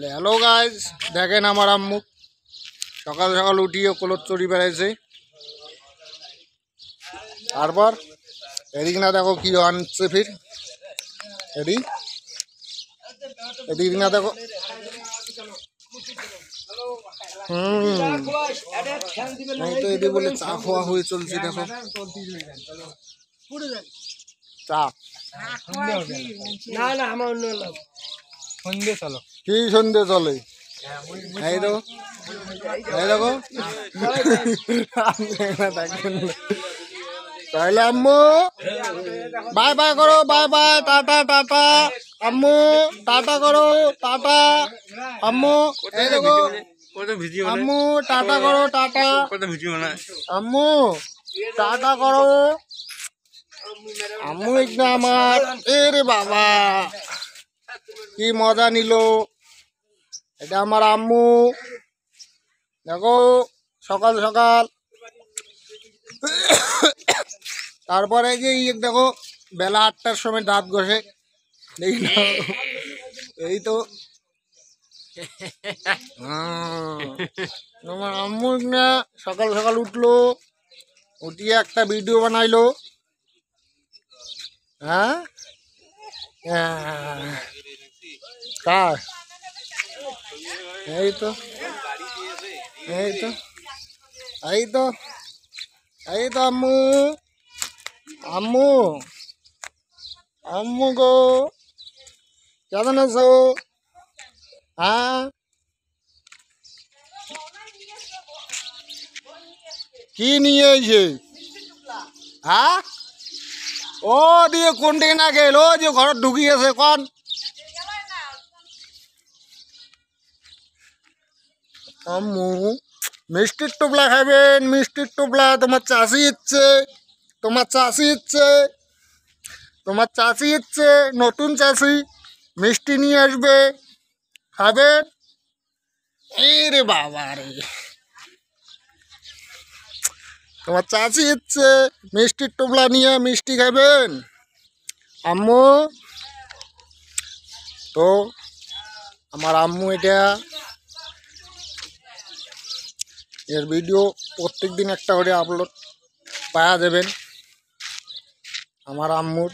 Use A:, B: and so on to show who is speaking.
A: Hello guys, দেখেন আমার আম্মু সকাল সকাল উঠিয়ে কলর চড়ি বেড়াইছে। তারপর এদিক না দেখো কি আনছে ফির, এদিক এদিক না দেখো। তো এদিকে বলে চা খাওয়া হয়ে চলছে, দেখো চা।
B: না আমার অন্য সন্ধ্যে চলো,
A: কি সন্ধ্যে চলে? এই দেখো এই দেখো তাহলে আম্মু বাই বাই করো, বাই বাই, টাটা টাটা। আম্মু টাটা করো, টাটা। আম্মু এই দেখো আম্মু টাটা করো, টাটা। আম্মু টাটা করো। আম্মু একদম আমার এরে বাবা কি মজা নিল। এটা আমার আম্মু, দেখো সকাল সকাল। তারপরে যে দেখো বেলা 8টার সময় দাঁত ঘষে, দেখি না? এই তো আমার আম্মু না সকাল সকাল উঠলো, উঠিয়ে একটা ভিডিও বানাইলো। হ্যাঁ কার? এই তো এই তো এই তো এই তো আম্মু, আম্মু আম্মু গো কেমন আছো? হ্যাঁ কি নিয়ে এসে? হ্যাঁ ও দিয়ে কোনদিকে না গেল, ও যে ঘর ঢুকিয়েছে কন। আম্মু মিষ্টির টোপলা খাবেন, মিষ্টির টোপলা। তোমার চাষি ইচ্ছে, তোমার চাষি ইচ্ছে, তোমার চাষি ইচ্ছে, নতুন চাষি মিষ্টি নিয়ে আসবে, খাবেন। এই রে বাবা রে, তোমার চাষি ইচ্ছে মিষ্টির টোপলা নিয়ে মিষ্টি খাবেন আম্মু। তো আমার আম্মু এটা এর ভিডিও প্রত্যেক দিন একটা করে আপলোড পাওয়া যাবেন আমার আম্মুর।